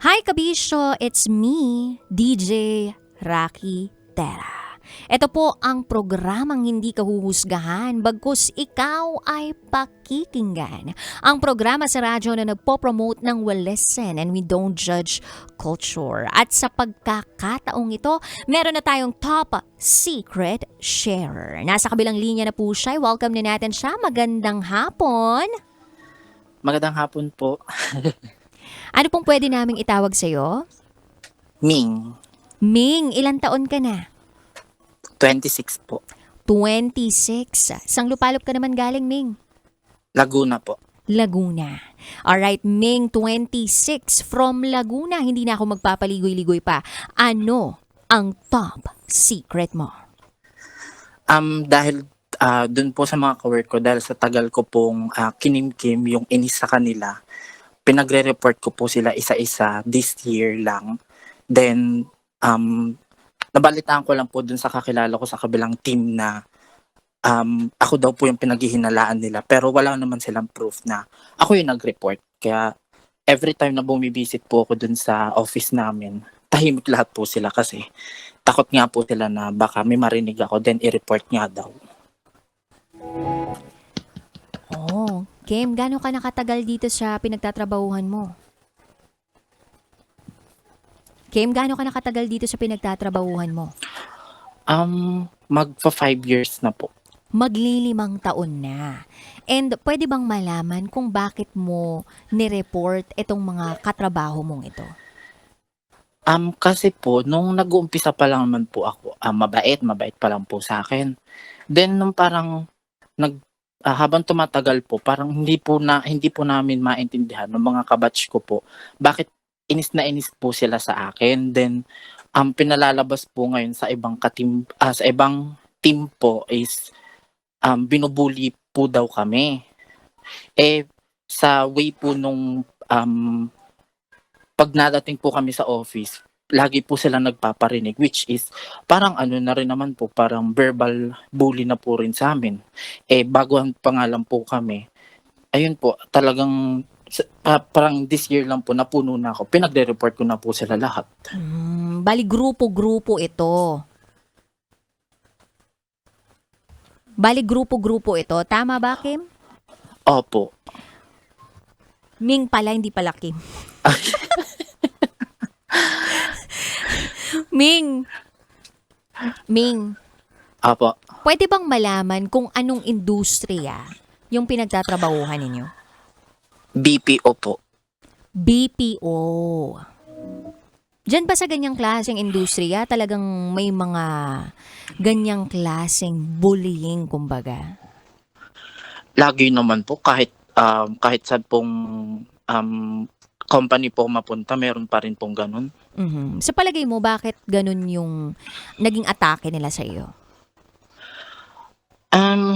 Hi Kabisyo, it's me, DJ Rocky Terra. Ito po ang programang hindi kahuhusgahan, bagkus ikaw ay pakikinggan. Ang programa sa radyo na nagpo-promote ng we listen and we don't judge culture. At sa pagkakataong ito, meron na tayong top secret sharer. Nasa kabilang linya na po siya. Welcome na natin siya. Magandang hapon. Magandang hapon po. Ano pong pwede naming itawag sa'yo? Ming, Ming, ilang taon ka na? 26 po. 26. Sang lupalop ka naman galing, Ming? Laguna po. Laguna. Alright, Ming, 26. From Laguna, hindi na ako magpapaligoy-ligoy pa. Ano ang top secret mo? Dahil dun po sa mga kawork ko, dahil sa tagal ko pong kinimkim yung inis sa kanila, pinagre-report ko po sila isa-isa this year lang. Then, nabalitaan ko lang po dun sa kakilala ko sa kabilang team na ako daw po yung pinaghihinalaan nila. Pero wala naman silang proof na ako yung nag-report. Kaya every time na bumibisit po ako dun sa office namin, tahimik lahat po sila kasi takot nga po sila na baka may marinig ako then i-report nga daw. Oh, Kim, gano'n ka nakatagal dito sa pinagtatrabahuhan mo? Kim, gano'n ka nakatagal dito sa pinagtatrabahuhan mo? Magpa 5 years na po. Maglilimang taon na. And pwede bang malaman kung bakit mo nireport itong mga katrabaho mong ito? Kasi po nung nag-uumpisa pa lang naman po ako, mabait pa lang po sa akin. Then nung parang habang tumatagal po, parang hindi po namin maintindihan ng mga kabatch ko po, bakit inis na inis po sila sa akin. Then pinalalabas po ngayon sa ibang sa ibang team po is binubuli po daw kami. Sa way po nung pag nadating po kami sa office, lagi po sila nagpaparinig, which is parang ano na rin naman po, parang verbal bully na po rin sa amin. Baguhan pa nga lang po kami. Ayun po, talagang parang this year lang po napuno na ako. Pinagre-report ko na po sila lahat. Bali, grupo-grupo ito. Bali, grupo-grupo ito. Tama ba, Kim? Opo. Ming pala, hindi pala Kim. Ming! Opo. Pwede bang malaman kung anong industriya yung pinagtatrabahuhan ninyo? BPO po. BPO. Diyan ba sa ganyang klaseng industriya talagang may mga ganyang klaseng bullying, kumbaga? Lagi naman po kahit sa pong company po mapunta, meron pa rin pong ganun. Sa palagay mo, bakit ganun yung naging atake nila sa iyo?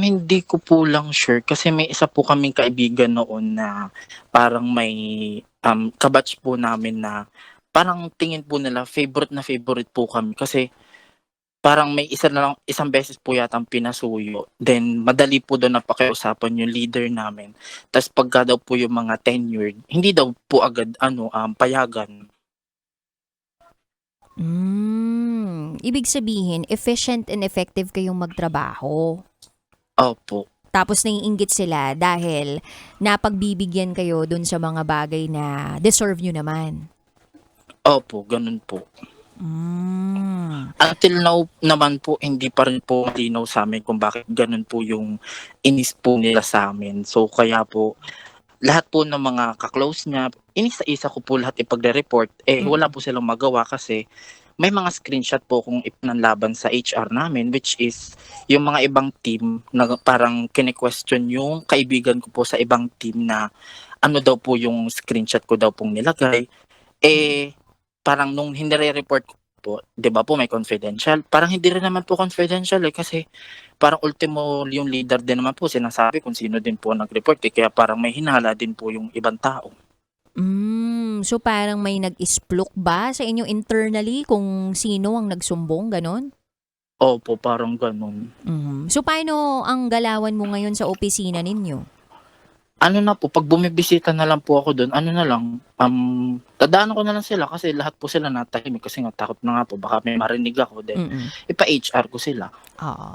Hindi ko po lang sure kasi may isa po kaming kaibigan noon na parang may kabatch po namin na parang tingin po nila favorite na favorite po kami kasi parang may isang beses po yatang pinasuyo. Then madali po daw napakiusapan yung leader namin. Tas pagka daw po yung mga tenured, hindi daw po agad payagan. Ibig sabihin, efficient and effective kayong magtrabaho. Opo. Tapos naiinggit sila dahil napagbibigyan kayo dun sa mga bagay na deserve nyo naman. Opo, ganun po. Until now naman po, hindi pa rin po malinaw sa amin kung bakit ganun po yung inis po nila sa amin. So kaya po, lahat po ng mga kaklose niya, inisa-isa ko po lahat ipagre-report. Wala po silang magawa kasi may mga screenshot po kung ipinanlaban sa HR namin, which is yung mga ibang team na parang kine-question yung kaibigan ko po sa ibang team na ano daw po yung screenshot ko daw pong nilagay. Parang nung hinire-report ko po, 'di ba po may confidential? Parang hindi rin naman po confidential kasi parang ultimo yung leader din naman po sinasabi kung sino din po nag-report kaya parang may hinala din po yung ibang tao. So parang may nag-isplok ba sa inyo internally kung sino ang nagsumbong, ganon? Opo, parang ganun. So paano ang galawan mo ngayon sa opisina ninyo? ano na po, 'pag bumibisita na lang po ako dun, ano na lang, dadaanan ko na lang sila kasi lahat po sila natahimik kasi nga takot na nga po baka may marinig ako then Mm. ipa-HR ko sila. Oo.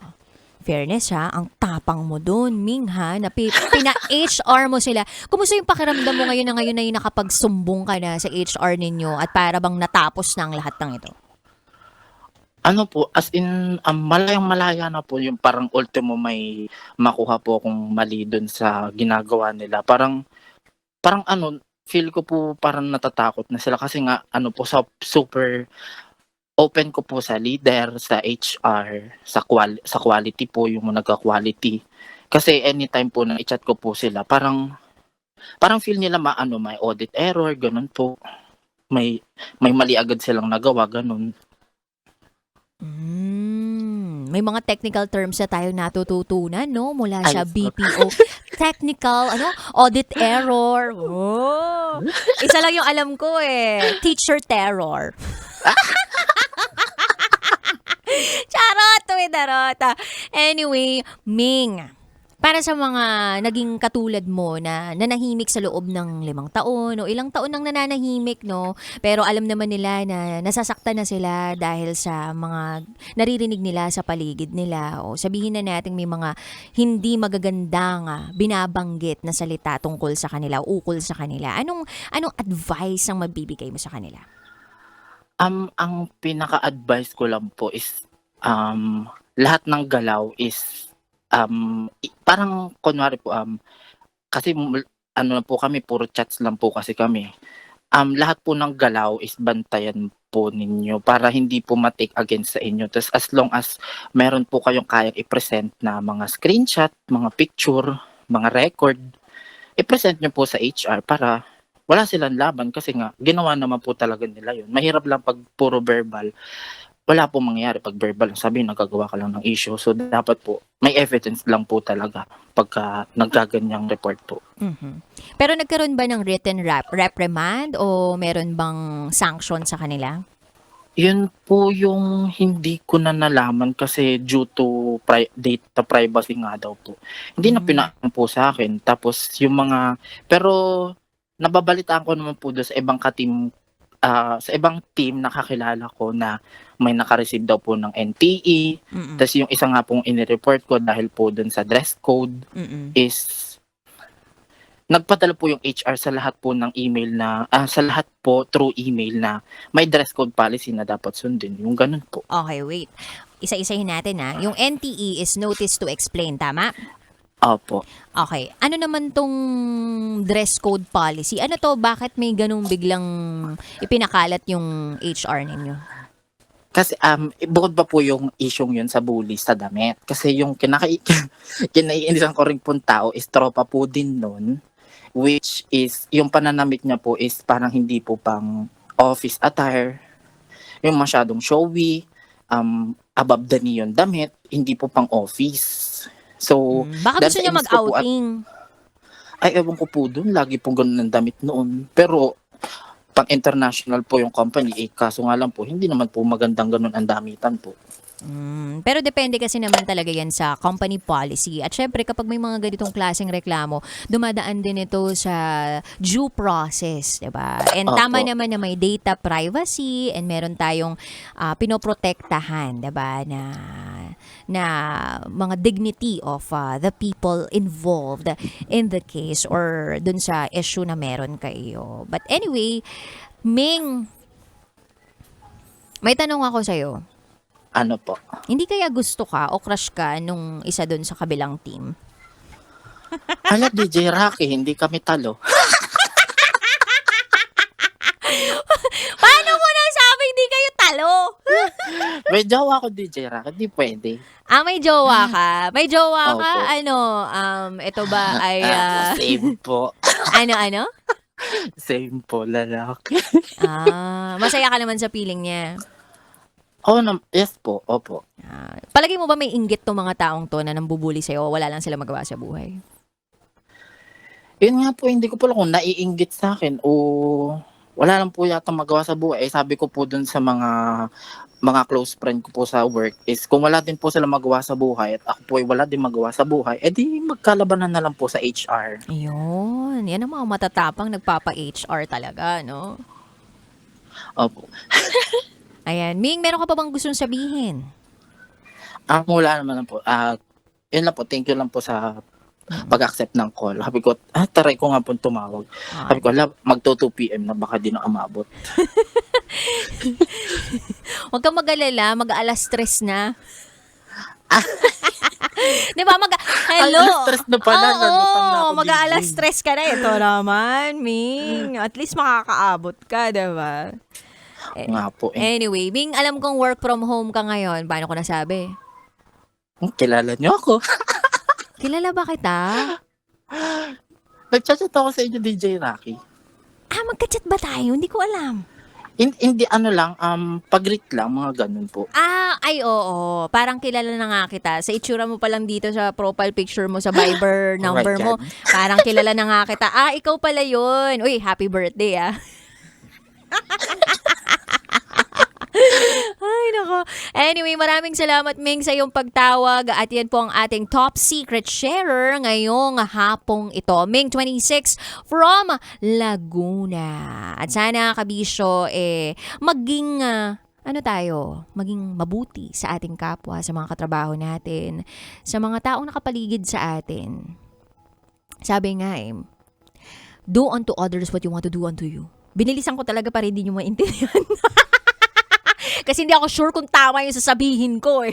Fairness ha, ang tapang mo dun, Ming ha, na pina-HR mo sila. Kumusta yung pakiramdam mo ngayon na yung nakapagsumbong ka na sa HR ninyo at para bang natapos na ang lahat ng ito? Ano po, as in, malayang-malaya na po yung parang ultimo may makuha po akong mali dun sa ginagawa nila. Parang ano, feel ko po parang natatakot na sila kasi nga ano po sa super open ko po sa leader, sa HR, sa quality po yung nagka-quality. Kasi anytime po na i-chat ko po sila, parang feel nila may audit error, ganun po. May mali agad silang nagawa, ganun. May mga technical terms na tayo natututunan, no? Mula Ay, sa BPO. Technical, audit error. Oh. Isa lang yung alam ko eh. Teacher terror. Charot, darot. Anyway, Ming, para sa mga naging katulad mo na nanahimik sa loob ng 5 taon o ilang taon nang nananahimik, no? Pero alam naman nila na nasasaktan na sila dahil sa mga naririnig nila sa paligid nila o sabihin na natin may mga hindi magagandang binabanggit na salita tungkol sa kanila, ukol sa kanila. Anong advice ang mabibigay mo sa kanila? Ang pinaka-advice ko lang po is, lahat ng galaw is, parang kunwari po, kasi ano na po kami, puro chats lang po kasi kami. Lahat po ng galaw is bantayan po ninyo para hindi po ma-take against sa inyo. Tas as long as meron po kayong kayang i-present na mga screenshot, mga picture, mga record, i-present nyo po sa HR para wala silang laban kasi nga ginawa naman po talaga nila yun. Mahirap lang 'pag puro verbal. Wala pong mangyayari 'pag verbal, sabihin nagagawa ka lang ng issue. So dapat po may evidence lang po talaga pagka naggaganyang report po. Mhm. Pero nagkaroon ba ng written reprimand o meron bang sanction sa kanila? Yun po yung hindi ko na nalaman kasi due to data privacy nga daw po. Hindi na Hmm. po sa akin. Tapos yung mga pero nababalitaan ko naman po do'n sa ibang sa ibang team na kakilala ko na may naka-receive daw po ng NTE. Mm. Tas yung isa nga pong ini-report ko dahil po do'n sa dress code Mm. is nagpadala po yung HR sa lahat po ng email na sa lahat po through email na may dress code policy na dapat sundin, yung gano'n po. Okay, wait. Isa-isahin natin Yung NTE is Notice to Explain, tama? Opo. Okay. Ano naman tong dress code policy? Ano to? Bakit may ganung biglang ipinakalat yung HR ninyo? Kasi, bukod pa po yung isyung yun sa bully sa damit. Kasi yung kinaiinisan ko ring pong tao is tropa po din nun, which is yung pananamit niya po is parang hindi po pang office attire, yung masyadong showy, above the knee yung damit, hindi po pang office. So, Baka dahil gusto sa niya inis ko po mag-outing. ay ewan ko po dun, lagi pong ganun ang damit noon. Pero pang international po yung company, kaso nga lang po, hindi naman po magandang ganun ang damitan po. Pero depende kasi naman talaga yan sa company policy. At syempre, kapag may mga ganitong klaseng reklamo, dumadaan din ito sa due process, 'di ba? And Opo. tama naman na may data privacy and meron tayong pinoprotektahan, 'di ba, na mga dignity of the people involved in the case or dun sa issue na meron kayo. But anyway, Ming, may tanong ako sa'yo. Ano po? Hindi kaya gusto ka o crush ka nung isa dun sa kabilang team? Hala, DJ Rocky, hindi kami talo. Paano mo nasabi hindi kayo talo? May jowa ko, DJ Rocky, hindi pwede. May jowa ka? May jowa ka? Opo. Ito ba ay, Same po. ano? Same po, lalaki. Masaya ka naman sa feeling niya. Yes po, opo. Palagi mo ba may inggit tong mga taong to na nambubuli sa'yo o wala lang sila magawa sa buhay? Yun nga po, hindi ko po alam kung naiinggit sa akin o wala lang po yata magawa sa buhay. Sabi ko po dun sa mga mga close friend ko po sa work is kung wala din po sila magawa sa buhay at ako po ay wala din magawa sa buhay, edi magkalabanan na lang po sa HR. Ayun, yan ang mga matatapang nagpapa-HR talaga, no? Opo. Ayan, Ming, meron ka pa bang gustong sabihin? Wala naman lang po. Yun lang po, thank you lang po sa pag-accept ng call. Sabi ko, taray ko nga po tumawag. Sabi ko, magto 2 PM na baka di na umabot. Huwag kang mag-alala, mag-alas 3 na. Di ba? Hello? Alas 3 na pala. Nalutang na ako, mag-alas DJ. 3 ka na. Ito naman, Ming. At least makakaabot ka, di ba? Nga po. Anyway, Ming, alam kong work from home ka ngayon. Paano ko nasabi? Kilala niyo ako. Kilala ba kita? Nag-chat ako sa inyo, DJ Rocky. Magka-chat ba tayo? Hindi ko alam. Hindi ano lang, pag-greet lang, mga ganun po. Ay oo. Parang kilala na nga kita. Sa itsura mo pa lang dito sa profile picture mo, sa Viber number Right, mo, parang kilala na nga kita. Ikaw pala yun. Uy, happy birthday Ay, nako. Anyway, maraming salamat, Ming, sa iyong pagtawag. At yan po ang ating top secret sharer ngayong hapong ito. Ming 26 from Laguna. At sana, kabisyo, maging maging mabuti sa ating kapwa, sa mga katrabaho natin, sa mga taong nakapaligid sa atin. Sabi nga do unto others what you want to do unto you. Binilisan ko talaga para hindi nyo maintindihan. Kasi hindi ako sure kung tama yung sasabihin ko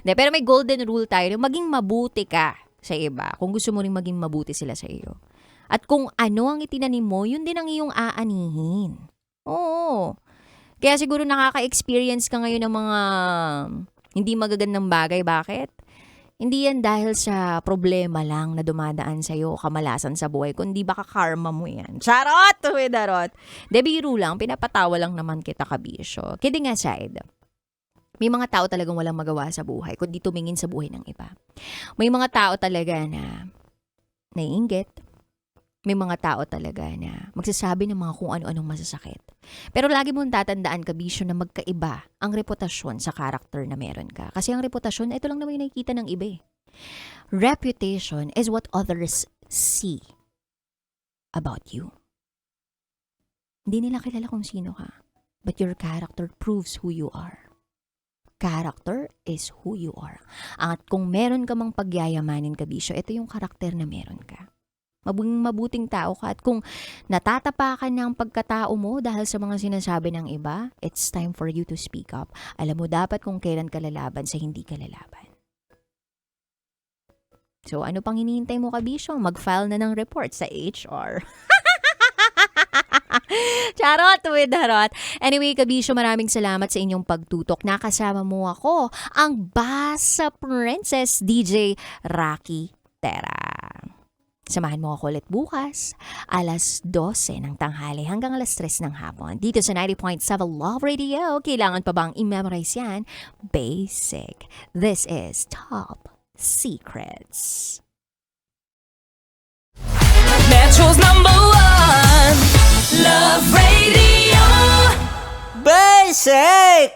Pero may golden rule tayo. Maging mabuti ka sa iba. Kung gusto mo rin maging mabuti sila sa iyo. At kung ano ang itinanim mo, yun din ang iyong aanihin. Oo. Kaya siguro nakaka-experience ka ngayon ng mga hindi magagandang bagay. Bakit? Hindi yan dahil sa problema lang na dumadaan sa'yo, kamalasan sa buhay, kundi baka karma mo yan. Charot! Darot! De, biro lang, pinapatawa lang naman kita, kabisyo. Kidding aside, may mga tao talagang walang magawa sa buhay, kundi tumingin sa buhay ng iba. May mga tao talaga na naiinggit. May mga tao talaga na magsasabi ng mga kung ano-anong masasakit. Pero lagi mong tatandaan, kabisyo, na magkaiba ang reputasyon sa karakter na meron ka. Kasi ang reputasyon, ito lang naman yung nakikita ng iba. Reputation is what others see about you. Hindi nila kilala kung sino ka. But your character proves who you are. Character is who you are. At kung meron ka mang pagyayamanin, kabisyo, ito yung karakter na meron ka. Mabuting tao ka. At kung natatapakan na ang pagkatao mo dahil sa mga sinasabi ng iba, it's time for you to speak up. Alam mo dapat kung kailan ka lalaban sa hindi ka lalaban. So ano pang hinihintay mo, kabisyo? Mag-file na ng report sa HR. Charot with harot. Anyway, kabisyo, maraming salamat sa inyong pagtutok. Nakasama mo ako, ang Basa Princess DJ Rocky Tera. Samahan mo ako ulit bukas, alas 12 ng tanghali hanggang alas 3 ng hapon. Dito sa 90.7 Love Radio. Kailangan pa bang i-memorize yan? Basic. This is Top Secrets. Metro's #1 Love Radio. Basic!